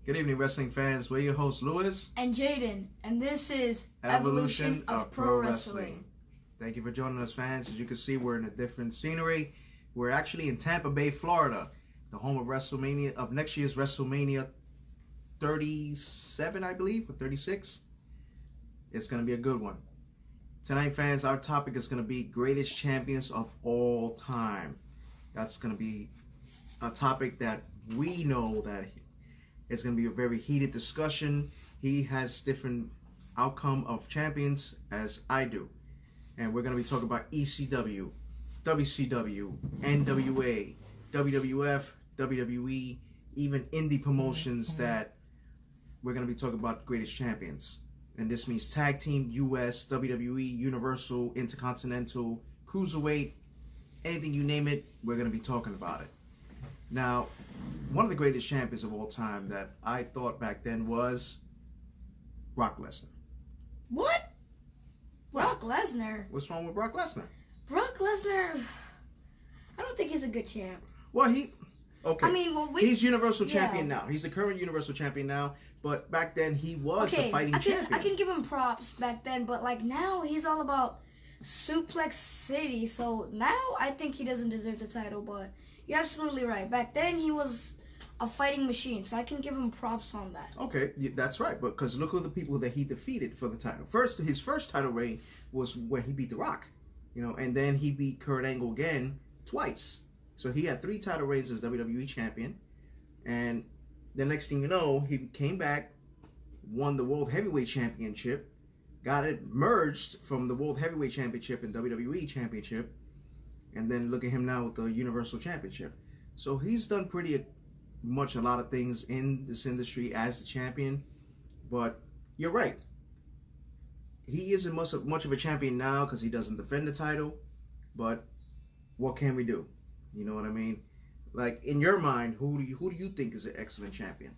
Good evening, wrestling fans. We're your hosts, Lewis and Jaden, and this is Evolution of Pro Wrestling. Thank you for joining us, fans. As you can see, we're in a different scenery. We're actually in Tampa Bay, Florida, the home of WrestleMania, of next year's WrestleMania 37, I believe, or 36. It's going to be a good one. Tonight, fans, our topic is going to be greatest champions of all time. That's going to be a topic that we know that it's going to be a very heated discussion. He has different outcome of champions as I do. And we're going to be talking about ECW, WCW, NWA, WWF, WWE, even indie promotions that we're going to be talking about greatest champions. And this means tag team, US, WWE, Universal, Intercontinental, Cruiserweight, anything you name it, we're going to be talking about it. Now, one of the greatest champions of all time that I thought back then was Brock Lesnar. What? Brock Lesnar? What's wrong with Brock Lesnar? Brock Lesnar, I don't think he's a good champ. Well, okay. I mean, he's Universal Champion now. He's the current Universal Champion now, but back then he was a fighting champion. I can give him props back then, but like now he's all about Suplex City, so now I think he doesn't deserve the title, but you're absolutely right. Back then, he was a fighting machine, so I can give him props on that. Okay, that's right, but because look at the people that he defeated for the title. His first title reign was when he beat The Rock, and then he beat Kurt Angle again twice. So he had 3 title reigns as WWE champion, and the next thing you know, he came back, won the World Heavyweight Championship, got it merged from the World Heavyweight Championship and WWE Championship, and then look at him now with the Universal Championship. So he's done pretty much a lot of things in this industry as the champion. But you're right. He isn't much of a champion now because he doesn't defend the title. But what can we do? You know what I mean? Like, in your mind, who do you think is an excellent champion?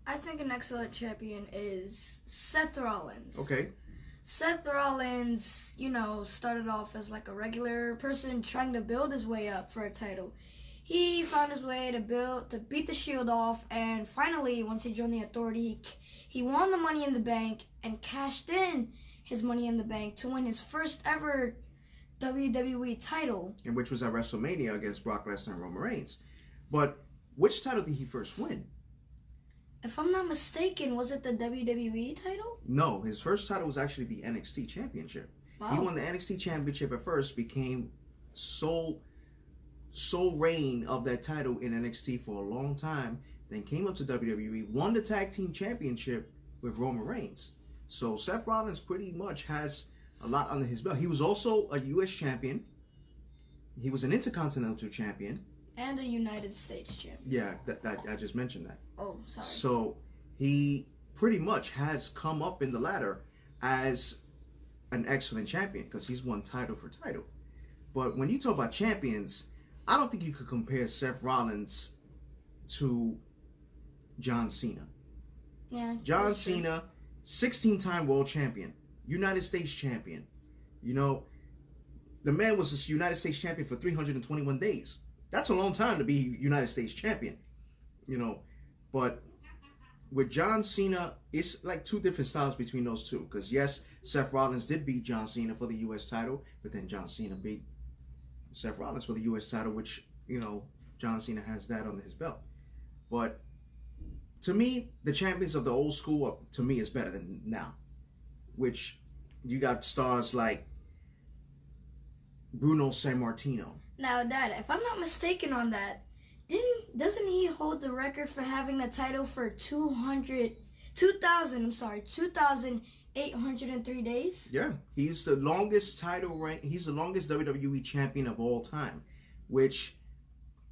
I think an excellent champion is Seth Rollins. Okay. Seth Rollins, started off as like a regular person trying to build his way up for a title. He found his way to beat the Shield off, and finally, once he joined the Authority, he won the Money in the Bank and cashed in his Money in the Bank to win his first ever WWE title. And which was at WrestleMania against Brock Lesnar and Roman Reigns. But which title did he first win? If I'm not mistaken, was it the WWE title? No, his first title was actually the NXT Championship. Wow. He won the NXT Championship at first, became sole reign of that title in NXT for a long time, then came up to WWE, won the Tag Team Championship with Roman Reigns. So Seth Rollins pretty much has a lot under his belt. He was also a US champion. He was an Intercontinental champion. And a United States champion. Yeah, that I just mentioned that. Oh, sorry. So he pretty much has come up in the ladder as an excellent champion because he's won title for title. But when you talk about champions, I don't think you could compare Seth Rollins to John Cena. Yeah. John Cena, 16-time world champion, United States champion. The man was a United States champion for 321 days. That's a long time to be United States champion, But with John Cena, it's like 2 different styles between those two. Because yes, Seth Rollins did beat John Cena for the U.S. title, but then John Cena beat Seth Rollins for the U.S. title, which, John Cena has that under his belt. But to me, the champions of the old school, to me, is better than now. Which you got stars like Bruno Sammartino. Now, Dad, if I'm not mistaken on that, doesn't he hold the record for having the title for 2,803 days? Yeah, he's the longest title reign. He's the longest WWE champion of all time, which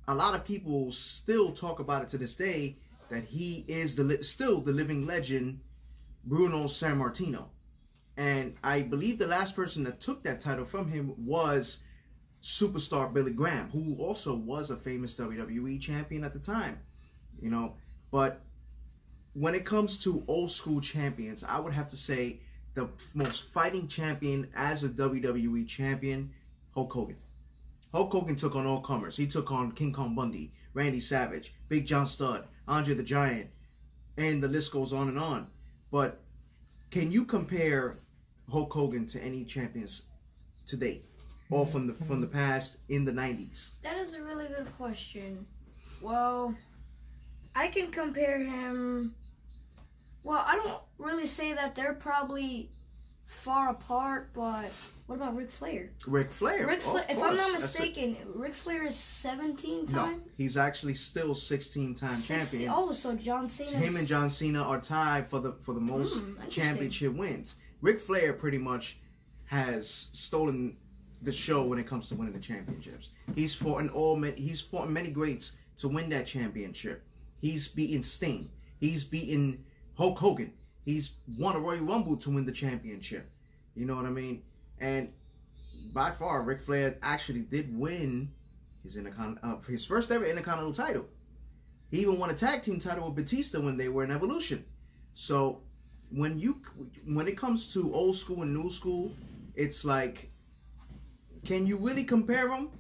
a lot of people still talk about it to this day, that he is still the living legend, Bruno Sammartino. And I believe the last person that took that title from him was superstar Billy Graham, who also was a famous WWE champion at the time, But when it comes to old school champions, I would have to say the most fighting champion as a WWE champion, Hulk Hogan. Hulk Hogan took on all comers. He took on King Kong Bundy, Randy Savage, Big John Studd, Andre the Giant, and the list goes on and on. But can you compare Hulk Hogan to any champions to date, or from the past in the 90s? That is a really good question. Well, I can compare him. Well, I don't really say that they're probably far apart, but what about Ric Flair? Ric Flair. If I'm not mistaken, Ric Flair is 17 time. No, he's actually still 16-time champion. Oh, so John Cena. Him and John Cena are tied for the most championship wins. Ric Flair pretty much has stolen the show when it comes to winning the championships. He's fought in many greats to win that championship. He's beaten Sting. He's beaten Hulk Hogan. He's won a Royal Rumble to win the championship. You know what I mean? And by far, Ric Flair actually did win his first ever Intercontinental title. He even won a tag team title with Batista when they were in Evolution. So when it comes to old school and new school, it's like, can you really compare them?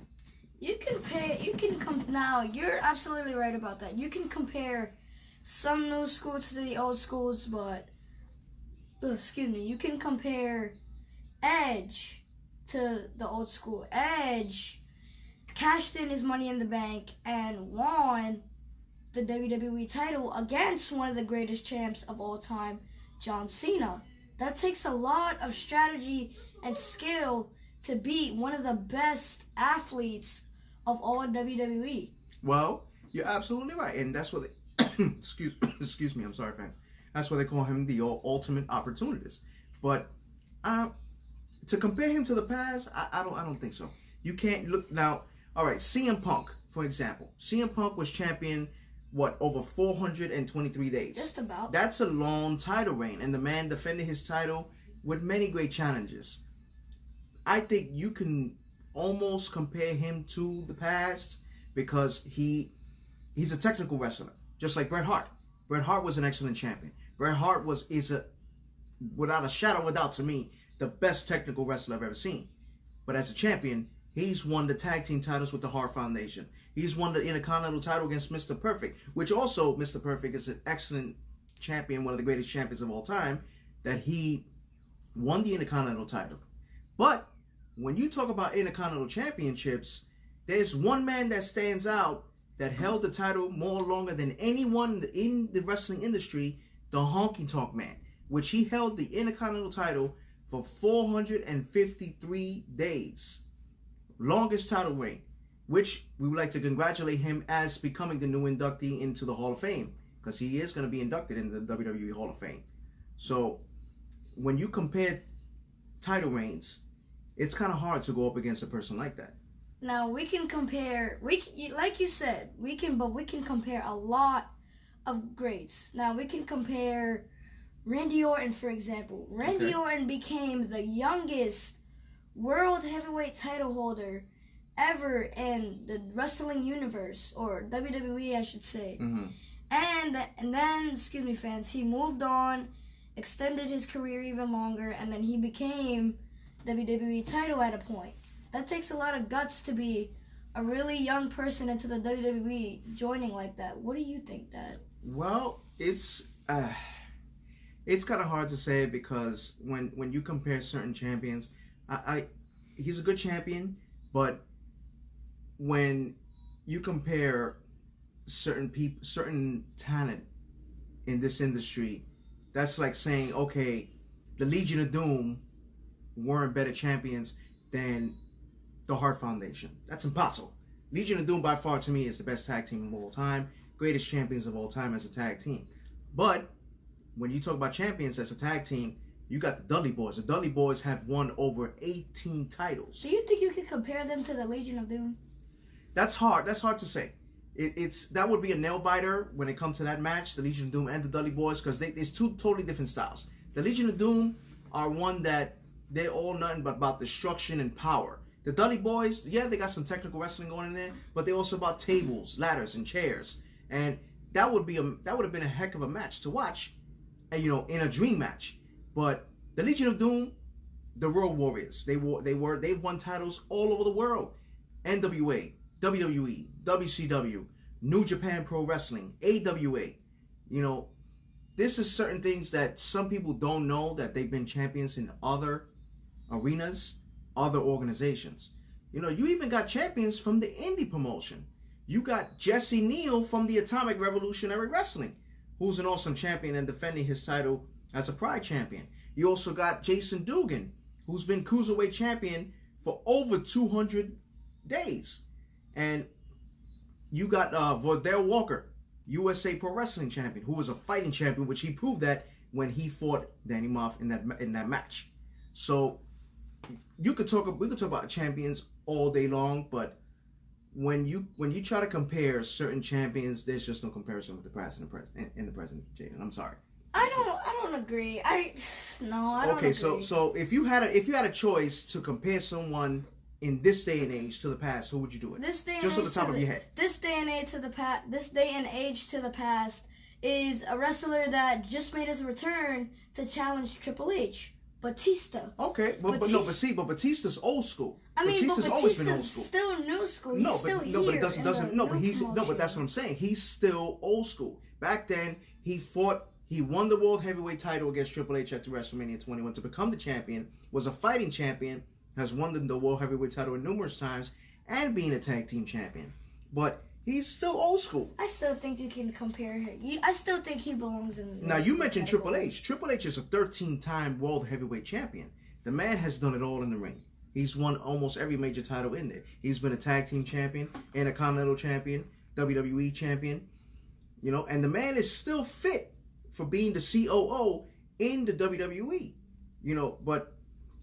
Now, you're absolutely right about that. You can compare some new school to the old schools, but you can compare Edge to the old school. Edge cashed in his Money in the Bank and won the WWE title against one of the greatest champs of all time, John Cena. That takes a lot of strategy and skill to beat one of the best athletes of all WWE. Well, you're absolutely right, and that's what they excuse me, I'm sorry, fans. That's why they call him the ultimate opportunist. But to compare him to the past, I don't think so. You can't look now. All right, CM Punk, for example. CM Punk was champion over 423 days. Just about. That's a long title reign, and the man defended his title with many great challenges. I think you can almost compare him to the past because he's a technical wrestler, just like Bret Hart. Bret Hart was an excellent champion. Bret Hart is without a shadow of a doubt to me, the best technical wrestler I've ever seen. But as a champion, he's won the tag team titles with the Hart Foundation. He's won the Intercontinental title against Mr. Perfect, which also Mr. Perfect is an excellent champion, one of the greatest champions of all time, that he won the Intercontinental title. But when you talk about Intercontinental championships, there's one man that stands out that held the title more longer than anyone in the wrestling industry, the Honky Tonk Man, which he held the Intercontinental title for 453 days. Longest title reign, which we would like to congratulate him as becoming the new inductee into the Hall of Fame, because he is going to be inducted in the WWE Hall of Fame. So when you compare title reigns, it's kind of hard to go up against a person like that. Now we can compare. Like you said, we can compare a lot of greats. Now we can compare Randy Orton, for example. Randy Orton became the youngest world heavyweight title holder ever in the wrestling universe, or WWE, I should say. Mm-hmm. And then, excuse me, fans, he moved on, extended his career even longer, and then he became WWE title at a point. That takes a lot of guts to be a really young person into the WWE joining like that. What do you think, Dad? Well, it's kind of hard to say, because when you compare certain champions, he's a good champion, but when you compare certain talent in this industry, that's like saying, okay, the Legion of Doom weren't better champions than the Hart Foundation. That's impossible. Legion of Doom by far to me is the best tag team of all time, greatest champions of all time as a tag team. But when you talk about champions as a tag team, you got the Dudley Boys. The Dudley Boys have won over 18 titles. Do you think you could compare them to the Legion of Doom? That's hard. That's hard to say. That would be a nail biter when it comes to that match, the Legion of Doom and the Dudley Boys, because it's two totally different styles. The Legion of Doom are one that they're all nothing but about destruction and power. The Dudley Boys, yeah, they got some technical wrestling going in there, but they're also about tables, ladders, and chairs. And that would have been a heck of a match to watch, and in a dream match. But the Legion of Doom, the Road Warriors, they've won titles all over the world. NWA, WWE, WCW, New Japan Pro Wrestling, AWA. this is certain things that some people don't know, that they've been champions in other arenas, other organizations. You know, you even got champions from the indie promotion. You got Jesse Neal from the Atomic Revolutionary Wrestling, who's an awesome champion and defending his title as a Pride champion. You also got Jason Dugan, who's been Cruiserweight champion for over 200 days. And you got Vordell Walker, USA Pro Wrestling champion, who was a fighting champion, which he proved that when he fought Danny Moff in that match. So we could talk about champions all day long, but when you try to compare certain champions, there's just no comparison with the past and the present, Jaden. I'm sorry. I don't agree. I don't agree. So if you had a choice to compare someone in this day and age to the past, who would you do it? This day and just age off the top of your head. This day and age to the past is a wrestler that just made his return to challenge Triple H, Batista. Okay, but Batista's old school. I mean, Batista's always been old school. Still new school. He's but that's what I'm saying. He's still old school. Back then, he won the World Heavyweight title against Triple H at WrestleMania 21 to become the champion, was a fighting champion, has won the World Heavyweight title numerous times, and being a tag team champion. But he's still old school. I still think you can compare him. I still think he belongs in. Now, you mentioned Triple H. Triple H is a 13-time World Heavyweight champion. The man has done it all in the ring. He's won almost every major title in there. He's been a tag team champion, Intercontinental champion, WWE champion. You know, and the man is still fit for being the COO in the WWE. You know, but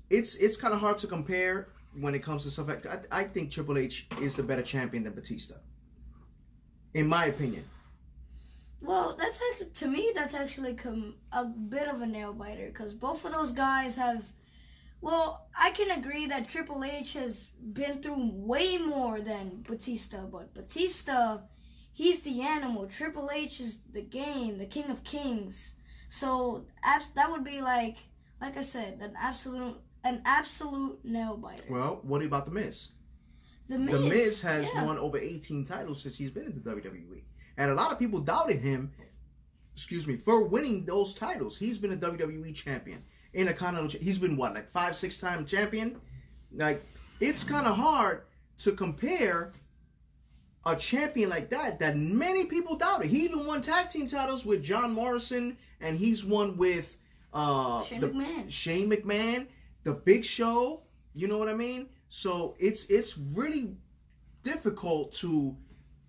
it's kind of hard to compare when it comes to stuff like I think Triple H is the better champion than Batista, in my opinion. Well, that's actually a bit of a nail biter, because both of those guys have. Well, I can agree that Triple H has been through way more than Batista, but Batista, he's the animal. Triple H is the game, the king of kings. So that would be like I said, an absolute nail biter. Well, what about The Miz? The Miz has won over 18 titles since he's been in the WWE. And a lot of people doubted him, for winning those titles. He's been a WWE champion. Intercontinental, he's been what, like 5-6 time champion? Like, it's kind of hard to compare a champion like that many people doubted. He even won tag team titles with John Morrison, and he's won with Shane McMahon, The Big Show. You know what I mean? So it's really difficult to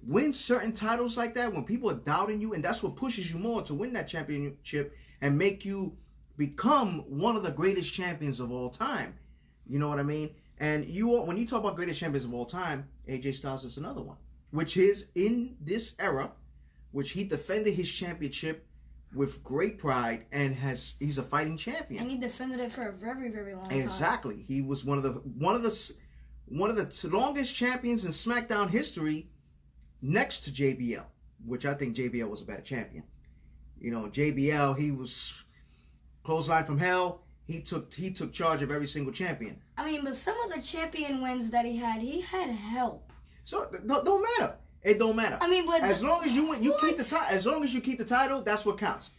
win certain titles like that when people are doubting you, and that's what pushes you more to win that championship and make you become one of the greatest champions of all time. You know what I mean? And when you talk about greatest champions of all time, AJ Styles is another one, which is in this era, which he defended his championship with great pride, and he's a fighting champion. And he defended it for a very, very long time. Exactly. He was one of the longest champions in SmackDown history, next to JBL, which I think JBL was a better champion. You know, JBL, he was clothesline from hell. He took charge of every single champion. I mean, but some of the champion wins that he had help. So don't matter. It don't matter. I mean, but as long as you win, keep the title. As long as you keep the title, that's what counts.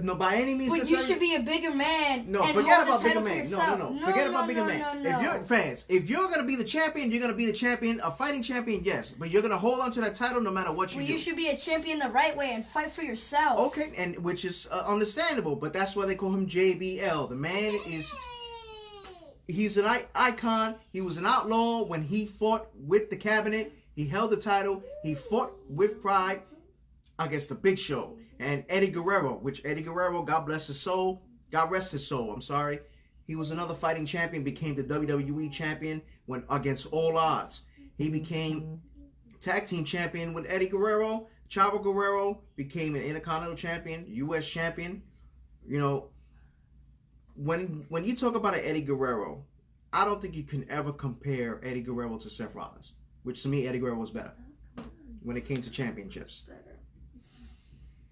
No, by any means. But you should be a bigger man. No, forget about bigger man. No. Forget about bigger man. No. If you're fans, if you're gonna be the champion, you're gonna be the champion, a fighting champion, yes. But you're gonna hold on to that title no matter what you do. Well, you should be a champion the right way and fight for yourself. Okay, and which is understandable, but that's why they call him JBL. The man he's an icon. He was an outlaw when he fought with the Cabinet. He held the title. He fought with pride against the Big Show and Eddie Guerrero, God bless his soul. God rest his soul. I'm sorry. He was another fighting champion, became the WWE champion when against all odds. He became tag team champion with Eddie Guerrero. Chavo Guerrero became an Intercontinental champion, U.S. champion. You know, when you talk about an Eddie Guerrero, I don't think you can ever compare Eddie Guerrero to Seth Rollins, which to me, Eddie Guerrero was better when it came to championships.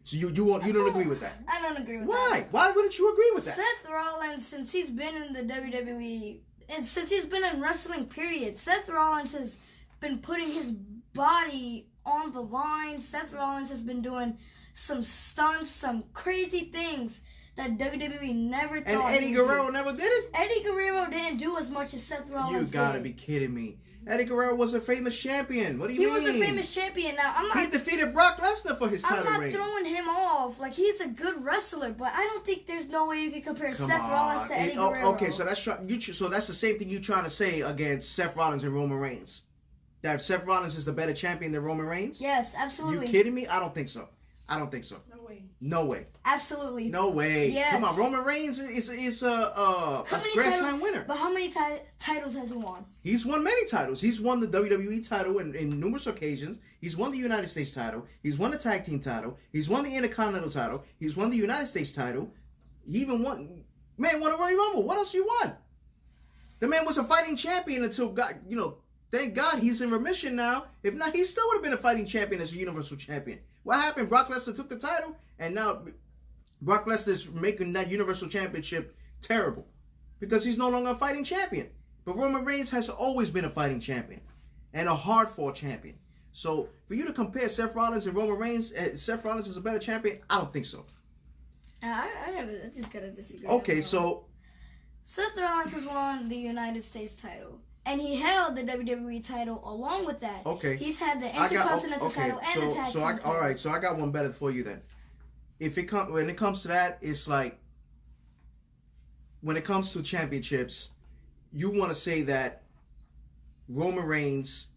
So you don't agree with that? I don't agree with that. Why? Why wouldn't you agree with that? Seth Rollins, since he's been in the WWE, and since he's been in wrestling, period, Seth Rollins has been putting his body on the line. Seth Rollins has been doing some stunts, some crazy things that WWE never thought. And Eddie he would Guerrero do. never did it? Eddie Guerrero didn't do as much as Seth Rollins You gotta did. be kidding me. Eddie Guerrero was a famous champion. What do you He mean? was a famous champion. Now I'm He not. defeated Brock Lesnar for his I'm title not reign. throwing him off. Like, he's a good wrestler, but I don't think there's no way you can compare Come Seth on. Rollins to Eddie Guerrero. Okay, so that's so that's the same thing you trying to say against Seth Rollins and Roman Reigns. That Seth Rollins is the better champion than Roman Reigns? Yes, absolutely. You kidding me? I don't think so. I don't think so. No way. No way. Absolutely. No way. Yes. Come on, Roman Reigns is a Grand Slam winner. But how many titles has he won? He's won many titles. He's won the WWE title in numerous occasions. He's won the United States title. He's won the tag team title. He's won the Intercontinental title. He's won the United States title. He even won a Royal Rumble. What else you won? The man was a fighting champion until God, thank God he's in remission now. If not, he still would have been a fighting champion as a Universal Champion. What happened? Brock Lesnar took the title, and now Brock Lesnar's making that Universal Championship terrible because he's no longer a fighting champion. But Roman Reigns has always been a fighting champion and a hard-fought champion. So for you to compare Seth Rollins and Roman Reigns, Seth Rollins is a better champion, I don't think so. I just gotta disagree. Okay, so Seth Rollins has won the United States title. And he held the WWE title along with that. Okay. He's had the Intercontinental title and the tag team title. All right, so I got one better for you then. When it comes to that, it's like when it comes to championships, you want to say that Roman Reigns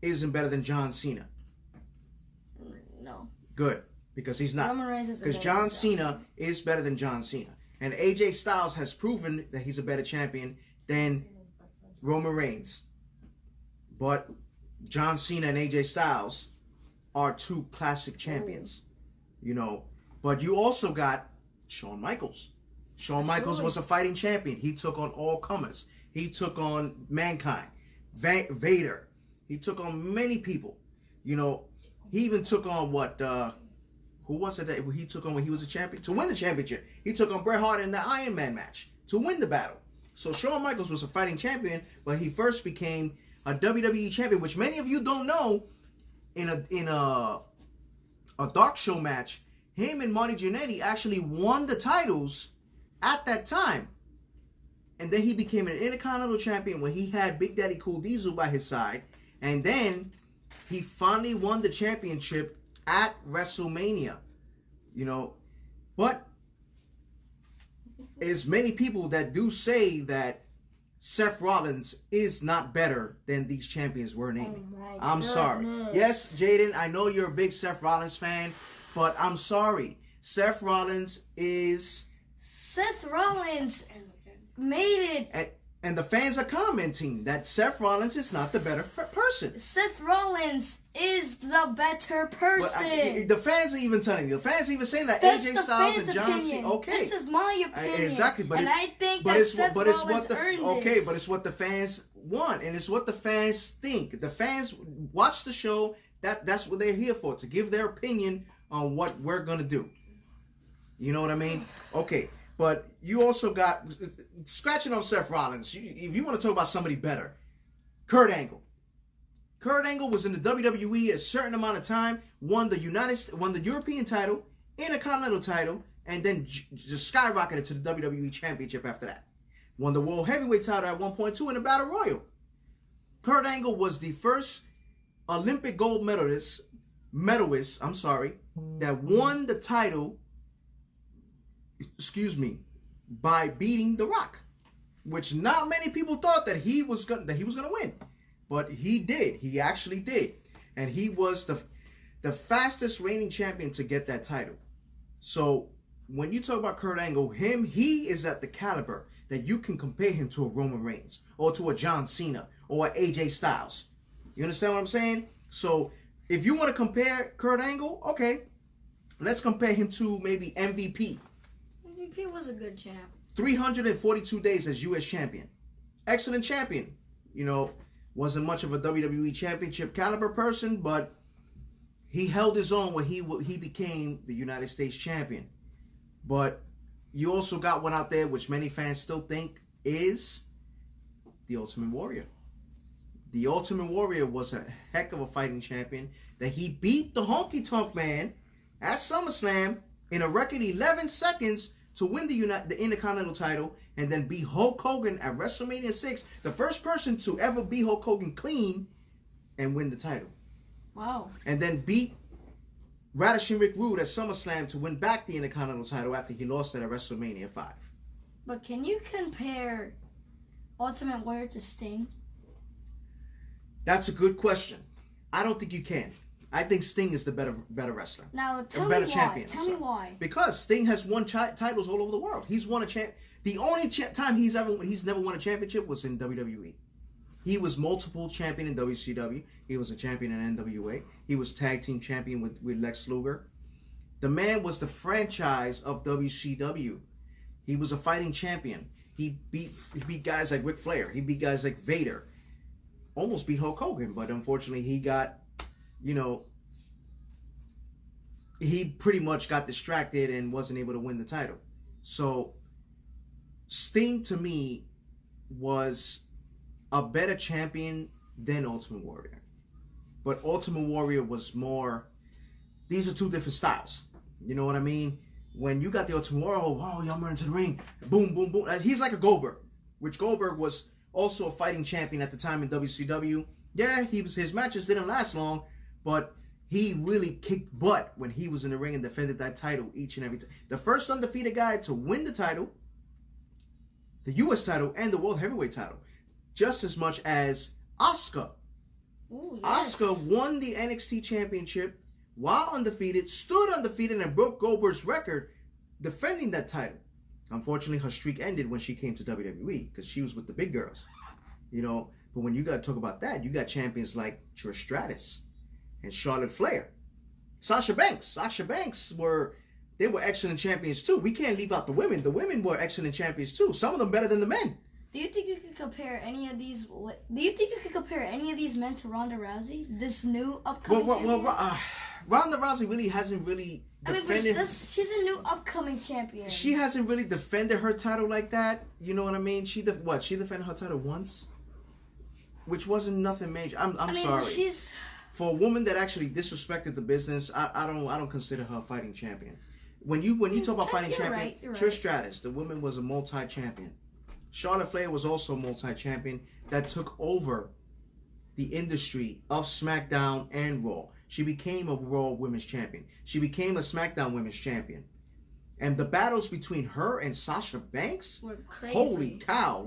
isn't better than John Cena. No. Good, because he's not. Roman Reigns is because John Cena is better than John Cena, and AJ Styles has proven that he's a better champion than Roman Reigns. But John Cena and AJ Styles are two classic champions, But you also got Shawn Michaels. Shawn Michaels was a fighting champion. He took on all comers. He took on Mankind, Vader. He took on many people. He even took on who was it that he took on when he was a champion? To win the championship. He took on Bret Hart in the Iron Man match to win the battle. So Shawn Michaels was a fighting champion, but he first became a WWE champion, which many of you don't know. In a Dark Show match, him and Marty Jannetty actually won the titles at that time. And then he became an Intercontinental champion when he had Big Daddy Cool Diesel by his side. And then he finally won the championship at WrestleMania. But there's many people that do say that Seth Rollins is not better than these champions we're naming. I'm sorry. Yes, Jaden, I know you're a big Seth Rollins fan, but I'm sorry. Seth Rollins made it. And the fans are commenting that Seth Rollins is not the better person. Seth Rollins is the better person. The fans are even telling you. The fans are even saying that That's AJ the Styles fans' and John opinion. Cena. Okay, This is my opinion. Exactly, but I think that Seth Rollins earned this. But it's what the fans want, and it's what the fans think. The fans watch the show. That's what they're here for, to give their opinion on what we're gonna do. You know what I mean? Okay. But you also got, scratching off Seth Rollins, if you want to talk about somebody better, Kurt Angle. Kurt Angle was in the WWE a certain amount of time, won the European title, Intercontinental title, and then just skyrocketed to the WWE Championship after that. Won the World Heavyweight title at one point too in the Battle Royal. Kurt Angle was the first Olympic gold medalist, that won the title, by beating The Rock, which not many people thought that he was gonna win, but he did. He actually did, and he was the fastest reigning champion to get that title. So when you talk about Kurt Angle, he is at the caliber that you can compare him to a Roman Reigns or to a John Cena or a AJ Styles. You understand what I'm saying? So if you want to compare Kurt Angle, okay, let's compare him to maybe MVP. MVP was a good champ. 342 days as U.S. champion. Excellent champion. Wasn't much of a WWE championship caliber person, but he held his own when he became the United States champion. But you also got one out there which many fans still think is the Ultimate Warrior. The Ultimate Warrior was a heck of a fighting champion that he beat the Honky Tonk Man at SummerSlam in a record 11 seconds to win the Intercontinental title, and then beat Hulk Hogan at WrestleMania 6, the first person to ever beat Hulk Hogan clean and win the title. Wow. And then beat Radisson Rick Rude at SummerSlam to win back the Intercontinental title after he lost it at WrestleMania 5. But can you compare Ultimate Warrior to Sting? That's a good question. I don't think you can. I think Sting is the better wrestler. Now, tell me better why. champion, Tell me why. Because Sting has won titles all over the world. He's won a champ. The only time he's never won a championship was in WWE. He was multiple champion in WCW. He was a champion in NWA. He was tag team champion with Lex Luger. The man was the franchise of WCW. He was a fighting champion. He beat guys like Ric Flair. He beat guys like Vader. Almost beat Hulk Hogan, but unfortunately he got, he pretty much got distracted and wasn't able to win the title. So Sting to me was a better champion than Ultimate Warrior. But Ultimate Warrior was more, these are two different styles. You know what I mean? When you got the Ultimate Warrior, oh, y'all run into the ring, boom, boom, boom. He's like a Goldberg, which Goldberg was also a fighting champion at the time in WCW. Yeah, his matches didn't last long, but he really kicked butt when he was in the ring and defended that title each and every time. The first undefeated guy to win the title, the U.S. title, and the World Heavyweight title, just as much as Asuka. Ooh, yes. Asuka won the NXT Championship while undefeated, stood undefeated, and broke Goldberg's record defending that title. Unfortunately, her streak ended when she came to WWE because she was with the big girls. But when you got to talk about that, you got champions like Trish Stratus and Charlotte Flair. Sasha Banks were excellent champions too. We can't leave out the women. The women were excellent champions too. Some of them better than the men. Do you think you could compare any of these? Men to Ronda Rousey, this new upcoming champion? Ronda Rousey really hasn't defended. She's a new upcoming champion. She hasn't really defended her title like that. You know what I mean? She defended her title once, which wasn't nothing major. I'm sorry. For a woman that actually disrespected the business, I don't consider her a fighting champion. When you talk about fighting champion, you're Trish Stratus, the woman was a multi-champion. Charlotte Flair was also a multi-champion that took over the industry of SmackDown and Raw. She became a Raw Women's Champion. She became a SmackDown Women's Champion. And the battles between her and Sasha Banks were crazy. Holy cow.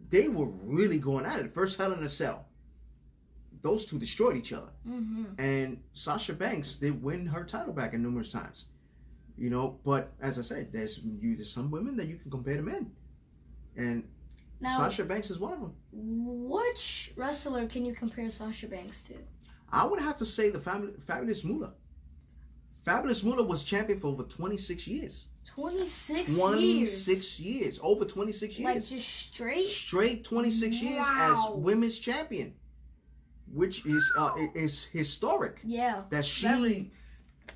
They were really going at it. First Hell in a Cell. Those two destroyed each other. Mm-hmm. And Sasha Banks did win her title back in numerous times. But as I said, there's some women that you can compare to men. And now, Sasha Banks is one of them. Which wrestler can you compare Sasha Banks to? I would have to say the Fabulous Moolah. Fabulous Moolah was champion for over 26 years. 26 years. Over 26 years. Like just straight? Straight 26 years as women's champion. Which is historic. Yeah. That she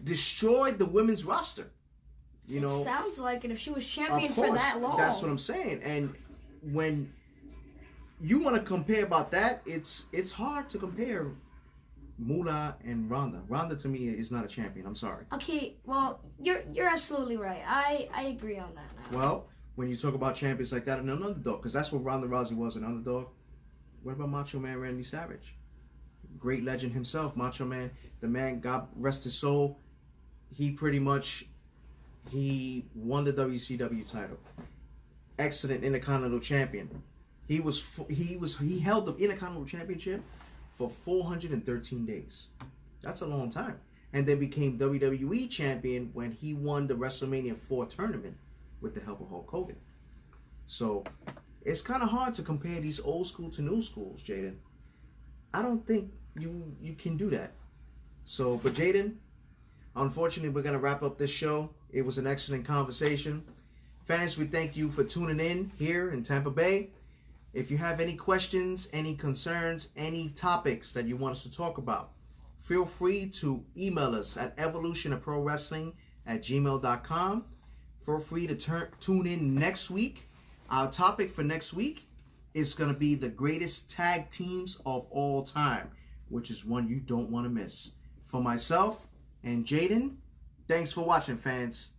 destroyed the women's roster. It sounds like it if she was champion for that long. That's what I'm saying. And when you want to compare about that, it's hard to compare Moolah and Ronda. Ronda to me is not a champion. I'm sorry. Okay, well, you're absolutely right. I agree on that now. Well, when you talk about champions like that and an underdog, because that's what Ronda Rousey was, an underdog. What about Macho Man Randy Savage? Great legend himself, Macho Man. The man, God rest his soul, he won the WCW title. Excellent Intercontinental Champion. He held the Intercontinental Championship for 413 days. That's a long time. And then became WWE Champion when he won the WrestleMania 4 tournament with the help of Hulk Hogan. So it's kind of hard to compare these old school to new schools, Jaden. I don't think you can do that. So, but Jaden, unfortunately, we're going to wrap up this show. It was an excellent conversation. Fans, we thank you for tuning in here in Tampa Bay. If you have any questions, any concerns, any topics that you want us to talk about, feel free to email us at evolutionofprowrestling@gmail.com. Feel free to tune in next week. Our topic for next week is going to be the greatest tag teams of all time, which is one you don't want to miss. For myself and Jaden, Thanks for watching, fans.